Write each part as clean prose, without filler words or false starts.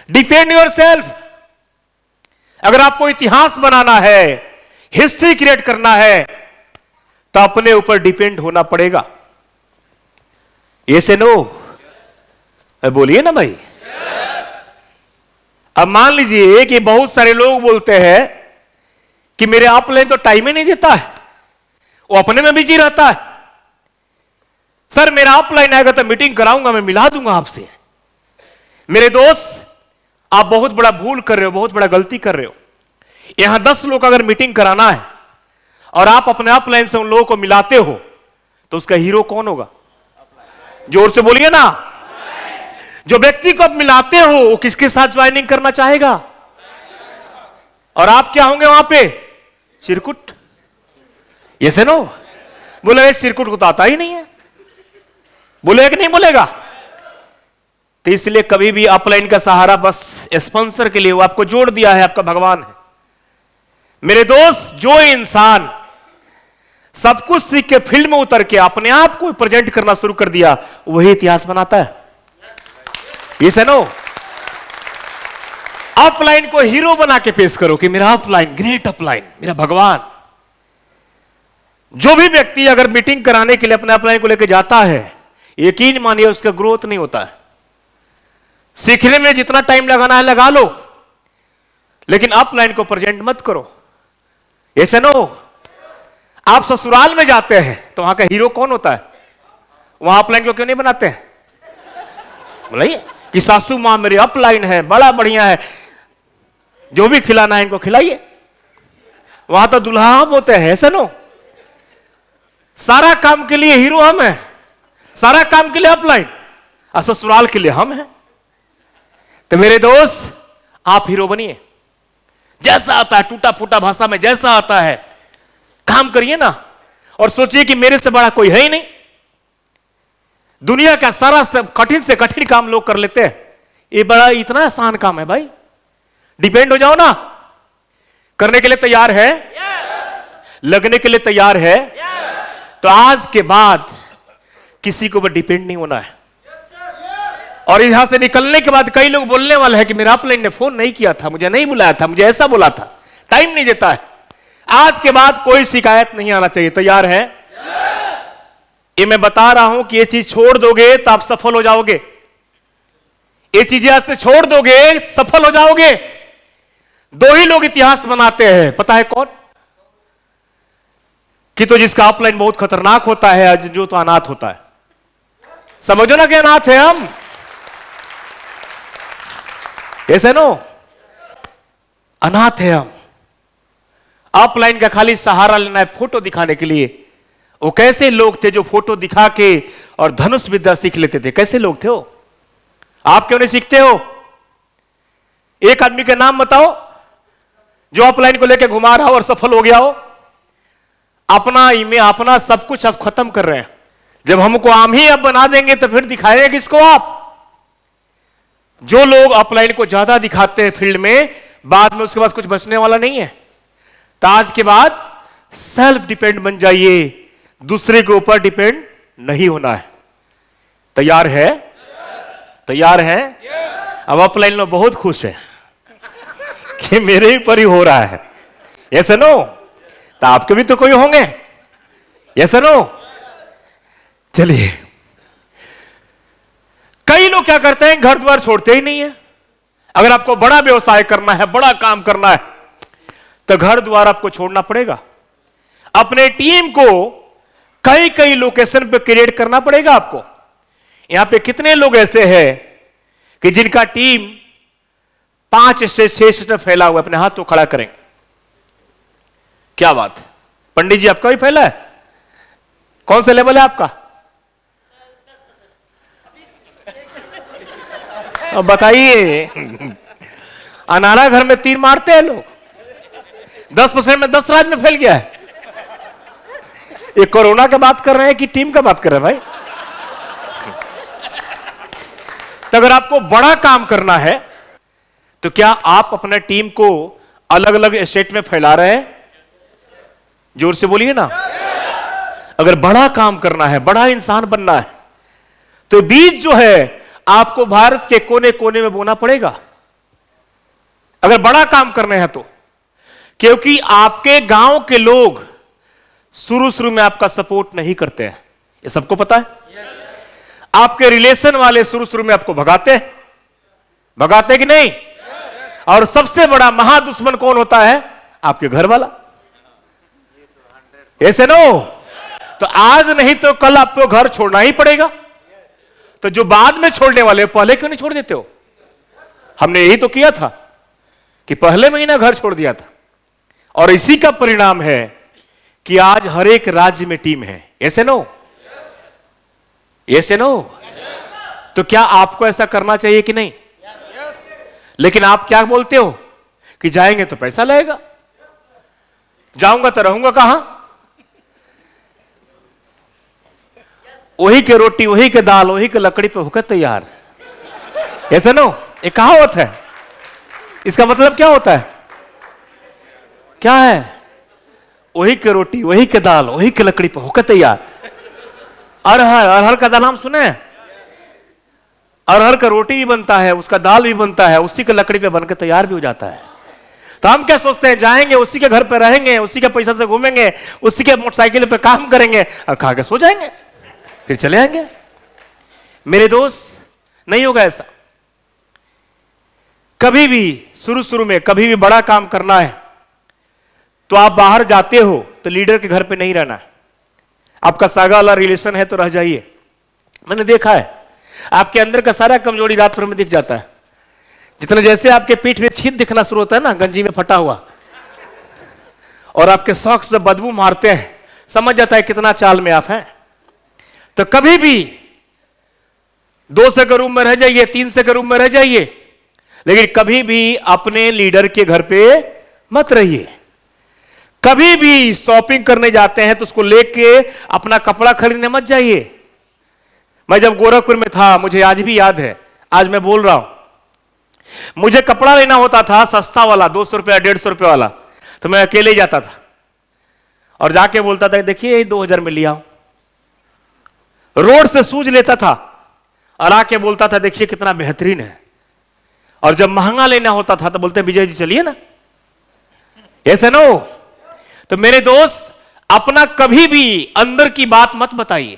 Depend your self. अगर आपको इतिहास बनाना है, हिस्ट्री क्रिएट करना है, तो अपने ऊपर डिपेंड होना पड़ेगा। ये से नो बोलिए ना भाई। अब मान लीजिए कि बहुत सारे लोग बोलते हैं कि मेरे अपलाइन तो टाइम ही नहीं देता है, वो अपने में बिजी रहता है। सर मेरा अपलाइन आएगा तो मीटिंग कराऊंगा, मैं मिला दूंगा आपसे। मेरे दोस्त, आप बहुत बड़ा भूल कर रहे हो, बहुत बड़ा गलती कर रहे हो। यहां 10 लोग अगर मीटिंग कराना है और आप अपने अपलाइन से उन लोगों को मिलाते हो, तो उसका हीरो कौन होगा? जोर से बोलिए ना। जो व्यक्ति को आप मिलाते हो वो किसके साथ ज्वाइनिंग करना चाहेगा? और आप क्या होंगे वहां पे? चिरकुट। ये से नो बोले चिरकुट को तो आता ही नहीं है, बोलेगा कि नहीं बोलेगा? तो इसलिए कभी भी अपलाइन का सहारा बस स्पॉन्सर के लिए, वो आपको जोड़ दिया है, आपका भगवान है। मेरे दोस्त, जो इंसान सब कुछ सीख के फील्ड में उतर के अपने आप को प्रेजेंट करना शुरू कर दिया, वही इतिहास बनाता है। ये से नो अपलाइन को हीरो बना के पेश करो कि मेरा अपलाइन ग्रेट अपलाइन, मेरा भगवान। जो भी व्यक्ति अगर मीटिंग कराने के लिए अपने अपलाइन को लेकर जाता है, यकीन मानिए उसका ग्रोथ नहीं होता है। सीखने में जितना टाइम लगाना है लगा लो, लेकिन अपलाइन को प्रेजेंट मत करो। ऐसे नो आप ससुराल में जाते हैं तो वहां का हीरो कौन होता है? वहां अपलाइन को क्यों नहीं बनाते हैं? बोलिए कि सासू मां मेरे अपलाइन है, बड़ा बढ़िया है, जो भी खिलाना है इनको खिलाइए। वहां तो दुल्हा हम होते हैं। ऐसे नो सारा काम के लिए हीरो हम हैं, सारा काम के लिए अपलाइन, और ससुराल के लिए हम हैं। तो मेरे दोस्त, आप हीरो बनिए। जैसा आता है टूटा फूटा भाषा में जैसा आता है काम करिए ना, और सोचिए कि मेरे से बड़ा कोई है ही नहीं। दुनिया का सारा कठिन से कठिन काम लोग कर लेते हैं, ये बड़ा इतना आसान काम है भाई। डिपेंड हो जाओ ना। करने के लिए तैयार है? लगने के लिए तैयार है? तो आज के बाद किसी को भी डिपेंड नहीं होना है। और यहां से निकलने के बाद कई लोग बोलने वाले हैं कि मेरा अपलाइन ने फोन नहीं किया था, मुझे नहीं बुलाया था, मुझे ऐसा बोला था, टाइम नहीं देता है। आज के बाद कोई शिकायत नहीं आना चाहिए। तैयार है? ये मैं बता रहा हूं कि ये चीज छोड़ दोगे तो आप सफल हो जाओगे। ये चीजें आज से छोड़ दोगे, सफल हो जाओगे। दो ही लोग इतिहास बनाते हैं, पता है कौन? कि तो जिसका अपलाइन बहुत खतरनाक होता है, जो तो अनाथ होता है। समझो ना कि अनाथ है हम। ऐसे नो अनाथ है हम। अपलाइन का खाली सहारा लेना है फोटो दिखाने के लिए। वो कैसे लोग थे जो फोटो दिखा के और धनुष विद्या सीख लेते थे? कैसे लोग थे वो? आप क्यों नहीं सीखते हो? एक आदमी का नाम बताओ जो अपलाइन को लेकर घुमा रहा हो और सफल हो गया हो। अपना इमेज, अपना सब कुछ अब खत्म कर रहे हैं। जब हमको आम ही अब बना देंगे तो फिर दिखाएंगे किसको आप? जो लोग अपलाइन को ज्यादा दिखाते हैं फील्ड में, बाद में उसके पास कुछ बचने वाला नहीं है। तो आज के बाद सेल्फ डिपेंड बन जाइए, दूसरे के ऊपर डिपेंड नहीं होना है। तैयार है? तैयार है? अब अपलाइन में बहुत खुश है कि मेरे ही पर ही हो रहा है। ऐसे नो तो आपके भी तो कोई होंगे। ऐसे नो चलिए, कई लोग क्या करते हैं, घर द्वार छोड़ते ही नहीं है। अगर आपको बड़ा व्यवसाय करना है, बड़ा काम करना है, तो घर द्वार आपको छोड़ना पड़ेगा। अपने टीम को कई कई लोकेशन पे क्रिएट करना पड़ेगा आपको। यहां पे कितने लोग ऐसे हैं कि जिनका टीम 5 से 6 स्टेट फैला हुआ है? अपने हाथ तो खड़ा करें। क्या बात है पंडित जी, आपका भी फैला है? कौन सा लेवल है आपका? अब बताइए। अनारा घर में तीर मारते हैं लोग। 10% में 10 राज्य में फैल गया है। ये कोरोना का बात कर रहे हैं कि टीम का बात कर रहे हैं भाई? तो अगर आपको बड़ा काम करना है तो क्या आप अपने टीम को अलग अलग स्टेट में फैला रहे हैं? जोर से बोलिए ना। अगर बड़ा काम करना है, बड़ा इंसान बनना है, तो बीज जो है आपको भारत के कोने कोने में बोना पड़ेगा। अगर बड़ा काम करने हैं तो, क्योंकि आपके गांव के लोग शुरू शुरू में आपका सपोर्ट नहीं करते हैं, ये सबको पता है। आपके रिलेशन वाले शुरू शुरू में आपको भगाते हैं, भगाते कि नहीं? और सबसे बड़ा महादुश्मन कौन होता है? आपके घर वाला। ऐसे नो, तो आज नहीं तो कल आपको घर छोड़ना ही पड़ेगा। तो जो बाद में छोड़ने वाले पहले क्यों नहीं छोड़ देते हो? हमने यही तो किया था कि पहले महीना घर छोड़ दिया था, और इसी का परिणाम है कि आज हर एक राज्य में टीम है। ऐसे नो, ऐसे नो। तो क्या आपको ऐसा करना चाहिए कि नहीं? लेकिन आप क्या बोलते हो कि जाएंगे तो पैसा लगेगा, जाऊंगा तो रहूंगा कहां? वही के रोटी, वही के दाल, वही के लकड़ी पे होकर तैयार। ऐसा नो, एक कहावत है। इसका मतलब क्या होता है? क्या है? वही के रोटी, वही के दाल, वही के लकड़ी पे होकर तैयार। अरहर, अरहर का नाम सुने? अरहर का रोटी भी बनता है, उसका दाल भी बनता है, उसी के लकड़ी पे बनकर तैयार भी हो जाता है। तो हम क्या सोचते हैं, जाएंगे उसी के घर पे रहेंगे, उसी के पैसा से घूमेंगे, उसी के मोटरसाइकिल पे काम करेंगे और खा के सो जाएंगे, फिर चले आएंगे। मेरे दोस्त, नहीं होगा ऐसा। कभी भी शुरू शुरू में कभी भी बड़ा काम करना है तो आप बाहर जाते हो तो लीडर के घर पे नहीं रहना है। आपका सागा वाला रिलेशन है तो रह जाइए। मैंने देखा है आपके अंदर का सारा कमजोरी रात भर में दिख जाता है। जितना जैसे आपके पीठ में छींट दिखना शुरू होता है ना, गंजी में फटा हुआ, और आपके सॉक्स जब बदबू मारते हैं, समझ जाता है कितना चाल में आप हैं। तो कभी भी 2 से के रूम में रह जाइए, 3 से के रूम में रह जाइए, लेकिन कभी भी अपने लीडर के घर पे मत रहिए। कभी भी शॉपिंग करने जाते हैं तो उसको लेके अपना कपड़ा खरीदने मत जाइए। मैं जब गोरखपुर में था, मुझे आज भी याद है, आज मैं बोल रहा हूं, मुझे कपड़ा लेना होता था सस्ता वाला, 200 रुपया 150 रुपये वाला, तो मैं अकेले ही जाता था और जाके बोलता था देखिए यही 2000 में लिया हूं। रोड से सूझ लेता था और आके बोलता था देखिए कितना बेहतरीन है। और जब महंगा लेना होता था तो बोलते विजय जी चलिए ना। ऐसे नो। तो मेरे दोस्त, अपना कभी भी अंदर की बात मत बताइए।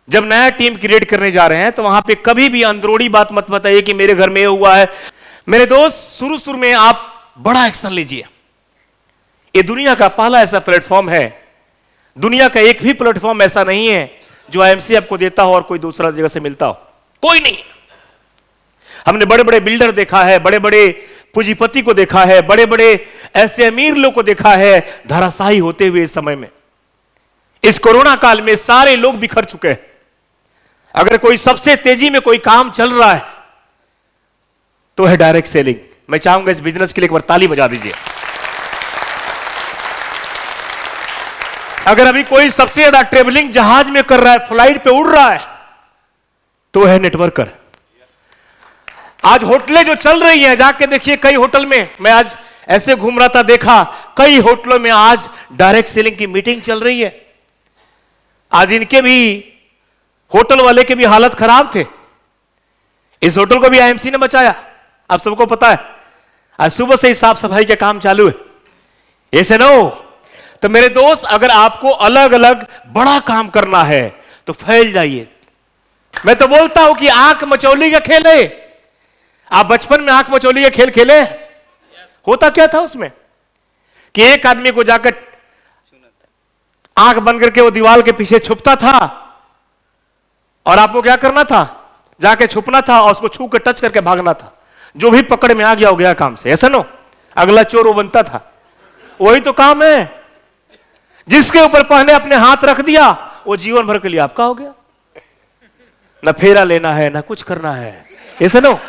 जब नया टीम क्रिएट करने जा रहे हैं तो वहां पे कभी भी अंदरूनी बात मत बताइए कि मेरे घर में ये हुआ है। मेरे दोस्त, शुरू शुरू में आप बड़ा एक्शन लीजिए। ये दुनिया का पहला ऐसा प्लेटफॉर्म है, दुनिया का एक भी प्लेटफॉर्म ऐसा नहीं है जो आईएमसी आपको देता हो और कोई दूसरा जगह से मिलता हो, कोई नहीं। हमने बड़े बड़े बिल्डर देखा है, बड़े बड़े पूंजीपति को देखा है, बड़े बड़े ऐसे अमीर लोग को देखा है धराशायी होते हुए। इस समय में, इस कोरोना काल में सारे लोग बिखर चुके हैं। अगर कोई सबसे तेजी में कोई काम चल रहा है तो है डायरेक्ट सेलिंग। मैं चाहूंगा इस बिजनेस के लिए एक बार ताली बजा दीजिए। अगर अभी कोई सबसे ज्यादा ट्रेवलिंग जहाज में कर रहा है, फ्लाइट पे उड़ रहा है, तो है नेटवर्कर। आज होटलें जो चल रही हैं, जाके देखिए कई होटल में, मैं आज ऐसे घूम रहा था, देखा कई होटलों में आज डायरेक्ट सेलिंग की मीटिंग चल रही है। आज इनके भी, होटल वाले के भी हालत खराब थे। इस होटल को भी आईएमसी ने बचाया, आप सबको पता है। आज सुबह से ही साफ सफाई के काम चालू है। ऐसे नो। तो मेरे दोस्त, अगर आपको अलग अलग बड़ा काम करना है तो फैल जाइए। मैं तो बोलता हूं कि आंख मचौली का खेल है। आप बचपन में आंख मचौली का खेल खेले? होता क्या था उसमें कि एक आदमी को जाकर आंख बंद करके वो दीवार के पीछे छुपता था और आपको क्या करना था, जाके छुपना था और उसको छू कर टच करके भागना था। जो भी पकड़ में आ गया हो गया काम से। ऐसा नो, अगला चोर वो बनता था। वही तो काम है। जिसके ऊपर पहले अपने हाथ रख दिया वो जीवन भर के लिए आपका हो गया। ना फेरा लेना है, ना कुछ करना है। ऐसा नो,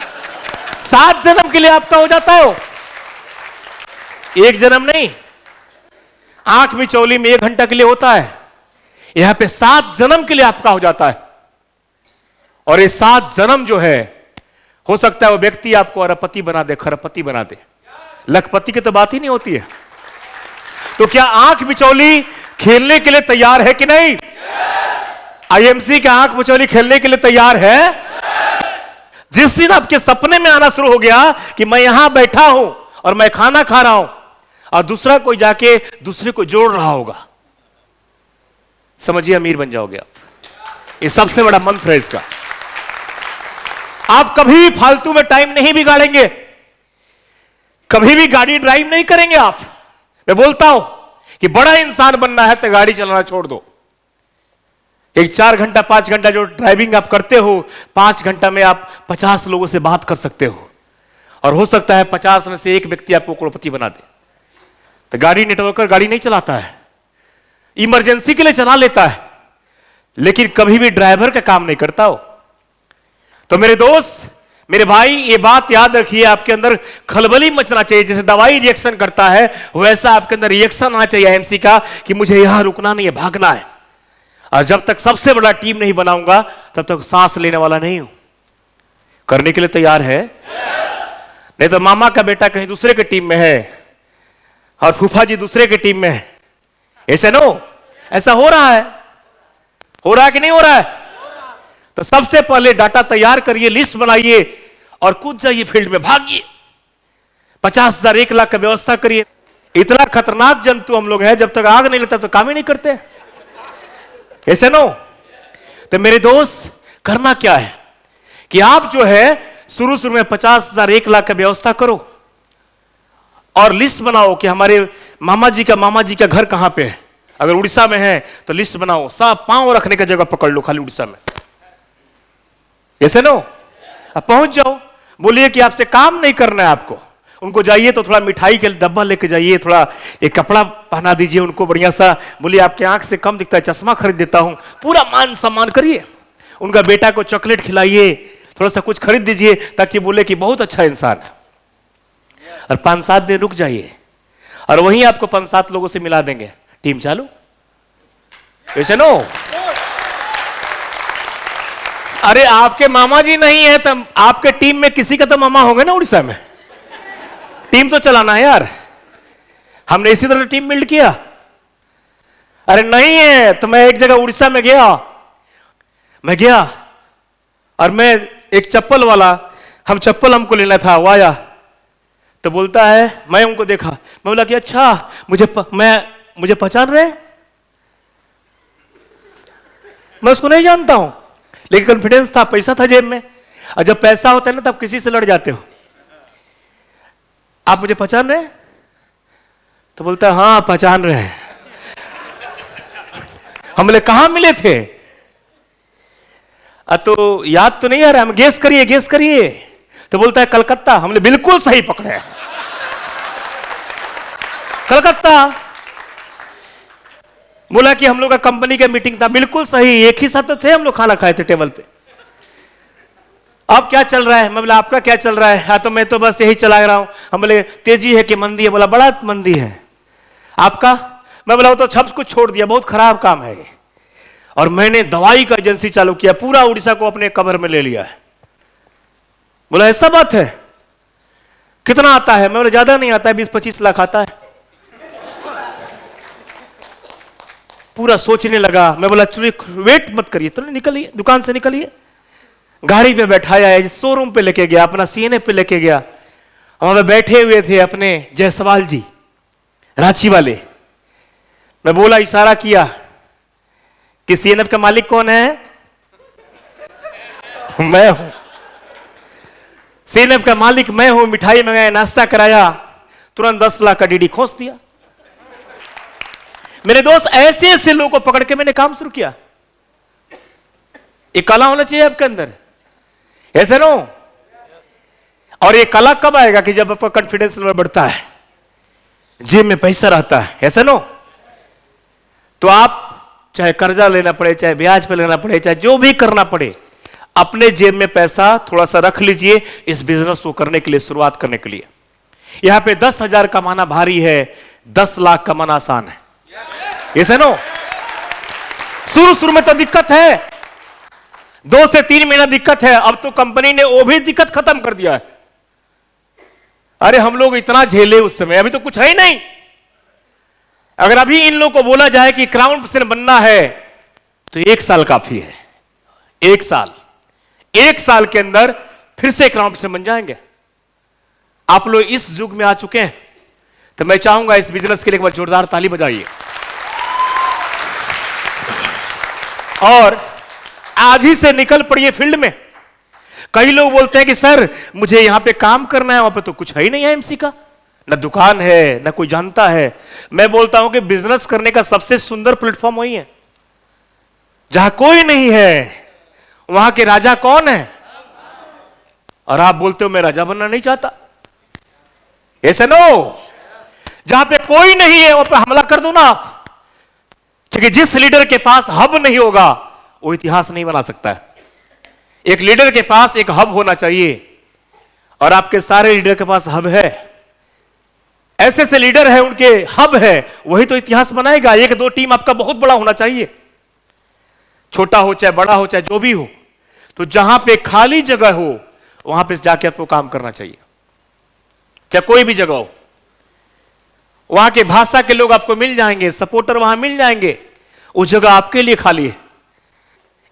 7 जन्म के लिए आपका हो जाता हो। एक जन्म नहीं, आंख मिचौली में 1 घंटा के लिए होता है, यहां पे 7 जन्म के लिए आपका हो जाता है। और ये 7 जन्म जो है, हो सकता है वो व्यक्ति आपको अरबपति बना दे, खरबपति बना दे। लखपति की तो बात ही नहीं होती है। तो क्या आंख मिचौली खेलने के लिए तैयार है कि नहीं? आईएमसी का आंख मिचौली खेलने के लिए तैयार है? जिस दिन आपके सपने में आना शुरू हो गया कि मैं यहां बैठा हूं और मैं खाना खा रहा हूं और दूसरा कोई जाके दूसरे को जोड़ रहा होगा, समझिए अमीर बन जाओगे आप। ये सबसे बड़ा मंत्र है इसका। आप कभी फालतू में टाइम नहीं बिगाड़ेंगे, कभी भी गाड़ी ड्राइव नहीं करेंगे आप। मैं बोलता हूं कि बड़ा इंसान बनना है तो गाड़ी चलाना छोड़ दो। एक 4 घंटा 5 घंटा जो ड्राइविंग आप करते हो, 5 घंटा में आप 50 लोगों से बात कर सकते हो और हो सकता है 50 में से एक व्यक्ति आपको करोड़पति बना दे। तो गाड़ी नेटवर्कर गाड़ी नहीं चलाता है, इमरजेंसी के लिए चला लेता है, लेकिन कभी भी ड्राइवर का काम नहीं करता हो। तो मेरे दोस्त, मेरे भाई, ये बात याद रखिए, आपके अंदर खलबली मचना चाहिए। जैसे दवाई रिएक्शन करता है वैसा आपके अंदर रिएक्शन आना चाहिए एमसी का कि मुझे यहां रुकना नहीं है, भागना है। और जब तक सबसे बड़ा टीम नहीं बनाऊंगा तब तक सांस लेने वाला नहीं हूं। करने के लिए तैयार है? नहीं तो मामा का बेटा कहीं दूसरे के टीम में है और फूफा जी दूसरे के टीम में है। ऐसे नो, ऐसा हो रहा है? हो रहा है कि नहीं हो रहा है? तो सबसे पहले डाटा तैयार करिए, लिस्ट बनाइए और कूद जाइए फील्ड में, भागिए। 50,000 1 लाख का व्यवस्था करिए। इतना खतरनाक जंतु हम लोग हैं, जब तक आग नहीं लगता तो काम ही नहीं करते। ऐसे नो? तो मेरे दोस्त, करना क्या है कि आप जो है शुरू में 50,000 1 लाख का व्यवस्था करो और लिस्ट बनाओ कि हमारे मामा जी का घर कहां पे है। अगर उड़ीसा में है तो लिस्ट बनाओ, सब पांव रखने का जगह पकड़ लो खाली उड़ीसा में। ऐसे नो? अब पहुंच जाओ, बोलिए कि आपसे काम नहीं करना है आपको। उनको जाइए तो थोड़ा मिठाई के डब्बा लेके जाइए, थोड़ा एक कपड़ा पहना दीजिए उनको बढ़िया सा, बोलिए आपके आंख से कम दिखता है, चश्मा खरीद देता हूं, पूरा मान सम्मान करिए। उनका बेटा को चॉकलेट खिलाइए, थोड़ा सा कुछ खरीद दीजिए ताकि बोले कि बहुत अच्छा इंसान है। और 5-7 दिन रुक जाइए और वहीं आपको 5-7 लोगों से मिला देंगे। टीम चालू। ऐसे नो? अरे आपके मामा जी नहीं है तो आपके टीम में किसी का तो मामा होंगे ना उड़ीसा में। टीम तो चलाना है यार। हमने इसी तरह टीम बिल्ड किया। अरे नहीं है तो मैं एक जगह उड़ीसा में गया, और मैं एक चप्पल वाला, हम चप्पल हमको लेना था, वो आया तो बोलता है, मैं उनको देखा, मैं बोला कि अच्छा मुझे पहचान रहे? मैं उसको नहीं जानता हूं, लेकिन कॉन्फिडेंस था, पैसा था जेब में। और जब पैसा होता है ना तब किसी से लड़ जाते हो। आप मुझे पहचान रहे? तो बोलता है हाँ पहचान रहे हैं। हम बोले कहां मिले थे? तो याद तो नहीं आ रहा, हम गेस करिए। तो बोलता है कलकत्ता। हमने बिल्कुल सही पकड़े, कलकत्ता। बोला कि हम लोग का कंपनी का मीटिंग था, बिल्कुल सही, एक ही साथ तो थे हम लोग, खाना खाए थे टेबल पे। अब क्या चल रहा है? मैं बोला आपका क्या चल रहा है? हाँ तो मैं तो बस यही चला रहा हूं। हम बोले तेजी है कि मंदी है? बोला बड़ा मंदी है। आपका? मैं बोला वो तो सब कुछ छोड़ दिया, बहुत खराब काम है। और मैंने दवाई का एजेंसी चालू किया, पूरा उड़ीसा को अपने कवर में ले लिया है। बोला ऐसा बात है? कितना आता है? मैं बोला ज्यादा नहीं आता है, 20-25 लाख आता है। पूरा सोचने लगा। मैं बोला चलिए वेट मत करिए, तो निकलिए, दुकान से निकलिए। गाड़ी पे बैठाया है, शोरूम पे लेके गया, अपना सीएनए पे लेके गया। वहां पे बैठे हुए थे अपने जायसवाल जी, रांची वाले। मैं बोला, इशारा किया कि सीएनएफ का मालिक कौन है? मैं हूं। सीएनएफ का मालिक मैं हूं। मिठाई मंगाया, नाश्ता कराया, तुरंत 10 लाख का डीडी खोस दिया। मेरे दोस्त, ऐसे ऐसे लोगों को पकड़ के मैंने काम शुरू किया। एक कला होना चाहिए आपके अंदर, ऐसे नो? और ये कला कब आएगा? कि जब आपका कॉन्फिडेंस लेवल बढ़ता है, जेब में पैसा रहता है, ऐसे नो? तो आप चाहे कर्जा लेना पड़े, चाहे ब्याज पे लेना पड़े, चाहे जो भी करना पड़े, अपने जेब में पैसा थोड़ा सा रख लीजिए इस बिजनेस को करने के लिए, शुरुआत करने के लिए। यहां पे 10,000 कमाना भारी है, 10 लाख कमाना आसान है, ऐसे नो? शुरू में तो दिक्कत है, 2 से 3 महीना दिक्कत है। अब तो कंपनी ने वो भी दिक्कत खत्म कर दिया है। अरे हम लोग इतना झेले उस समय, अभी तो कुछ है ही नहीं। अगर अभी इन लोगों को बोला जाए कि क्राउन पर्सन बनना है तो 1 साल काफी है। 1 साल के अंदर फिर से एक राउंड से बन जाएंगे। आप लोग इस युग में आ चुके हैं, तो मैं चाहूंगा इस बिजनेस के लिए एक बार जोरदार ताली बजाइए। और आज ही से निकल पड़िए फील्ड में। कई लोग बोलते हैं कि सर मुझे यहां पे काम करना है, वहां पे तो कुछ है ही नहीं है एमसी का, ना दुकान है ना कोई जानता है। मैं बोलता हूं कि बिजनेस करने का सबसे सुंदर प्लेटफॉर्म वही है जहां कोई नहीं है। वहां के राजा कौन है? और आप बोलते हो मैं राजा बनना नहीं चाहता। ऐसे नो, जहां पे कोई नहीं है वहां पे हमला कर दो ना आप, क्योंकि जिस लीडर के पास हब नहीं होगा वो इतिहास नहीं बना सकता है। एक लीडर के पास एक हब होना चाहिए, और आपके सारे लीडर के पास हब है। ऐसे ऐसे लीडर है उनके हब है, वही तो इतिहास बनाएगा। एक दो टीम आपका बहुत बड़ा होना चाहिए, छोटा हो चाहे बड़ा हो चाहे जो भी हो, तो जहां पे खाली जगह हो वहां पे जाके आपको काम करना चाहिए, चाहे कोई भी जगह हो। वहां के भाषा के लोग आपको मिल जाएंगे, सपोर्टर वहां मिल जाएंगे, उस जगह आपके लिए खाली है।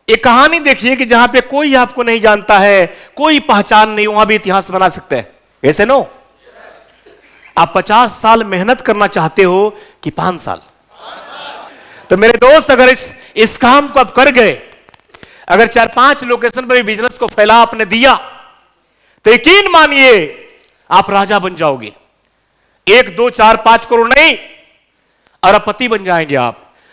एक कहानी देखिए कि जहां पे कोई आपको नहीं जानता है, कोई पहचान नहीं, वहां भी इतिहास बना सकते हैं। ऐसे नो, आप 50 साल मेहनत करना चाहते हो कि 5 साल? तो मेरे दोस्त, अगर इस काम को आप कर गए, अगर 4-5 लोकेशन पर बिजनेस को फैला आपने दिया, तो यकीन मानिए आप राजा बन जाओगे। 1, 2, 4, 5 करोड़ नहीं, अरबपति बन जाएंगे आप।